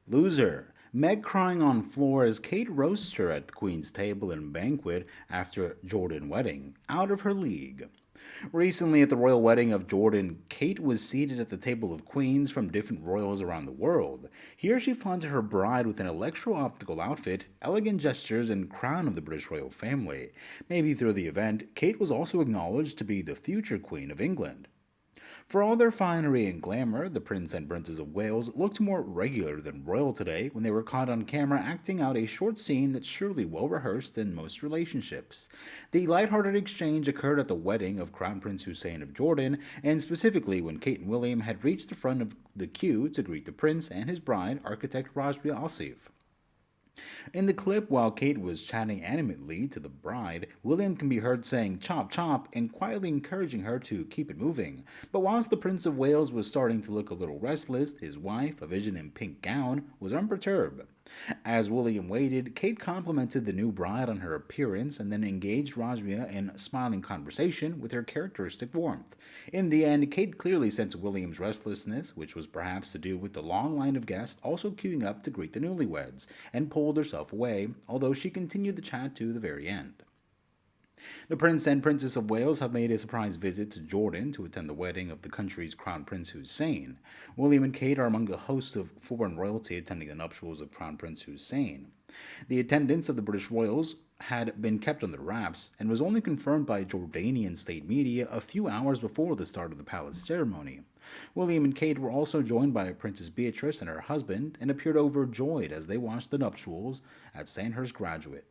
Loser. Meg crying on floor as Kate roasts her at the Queen's table in Banquet after Jordan wedding. Out of her league. Recently, at the royal wedding of Jordan, Kate was seated at the table of queens from different royals around the world. Here she flaunted her bride with an electro-optical outfit, elegant gestures, and crown of the British royal family. Maybe through the event, Kate was also acknowledged to be the future Queen of England. For all their finery and glamour, the Prince and Princess of Wales looked more regular than royal today when they were caught on camera acting out a short scene that's surely well rehearsed in most relationships. The lighthearted exchange occurred at the wedding of Crown Prince Hussein of Jordan, and specifically when Kate and William had reached the front of the queue to greet the prince and his bride, architect Rajbia Asif. In the clip, while Kate was chatting animately to the bride, William can be heard saying chop chop and quietly encouraging her to keep it moving. But whilst the Prince of Wales was starting to look a little restless, his wife, a vision in pink gown, was unperturbed. As William waited, Kate complimented the new bride on her appearance and then engaged Rajbia in smiling conversation with her characteristic warmth. In the end, Kate clearly sensed William's restlessness, which was perhaps to do with the long line of guests also queuing up to greet the newlyweds, and pulled herself away, although she continued the chat to the very end. The Prince and Princess of Wales have made a surprise visit to Jordan to attend the wedding of the country's Crown Prince Hussein. William and Kate are among the hosts of foreign royalty attending the nuptials of Crown Prince Hussein. The attendance of the British royals had been kept under wraps and was only confirmed by Jordanian state media a few hours before the start of the palace ceremony. William and Kate were also joined by Princess Beatrice and her husband and appeared overjoyed as they watched the nuptials at Sandhurst Graduate.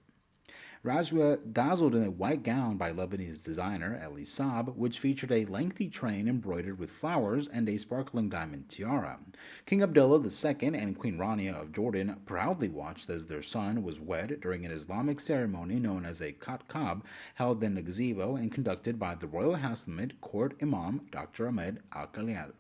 Rajwa dazzled in a white gown by Lebanese designer Elie Saab, which featured a lengthy train embroidered with flowers and a sparkling diamond tiara. King Abdullah II and Queen Rania of Jordan proudly watched as their son was wed during an Islamic ceremony known as a Khatkab, held in a gazebo and conducted by the Royal Hashemite Court Imam Dr. Ahmed Al-Khalil.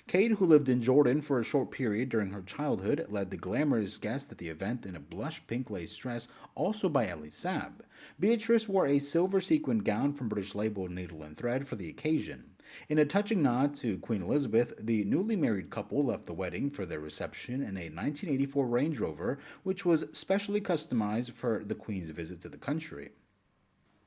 Kate, who lived in Jordan for a short period during her childhood, led the glamorous guest at the event in a blush pink lace dress, also by Elie Saab. Beatrice wore a silver sequined gown from British label Needle and Thread for the occasion. In a touching nod to Queen Elizabeth, the newly married couple left the wedding for their reception in a 1984 Range Rover, which was specially customized for the Queen's visit to the country.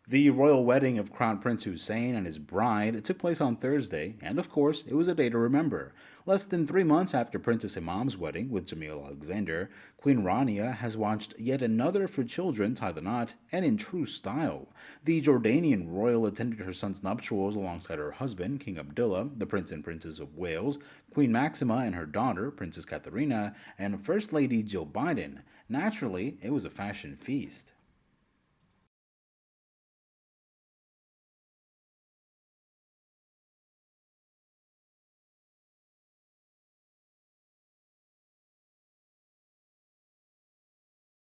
The royal wedding of Crown Prince Hussein and his bride took place on Thursday, and of course, it was a day to remember. Less than 3 months after Princess Imam's wedding with Jamil Alexander, Queen Rania has watched yet another of her children tie the knot, and in true style. The Jordanian royal attended her son's nuptials alongside her husband, King Abdullah, the Prince and Princess of Wales, Queen Maxima and her daughter, Princess Katharina, and First Lady Jill Biden. Naturally, it was a fashion feast.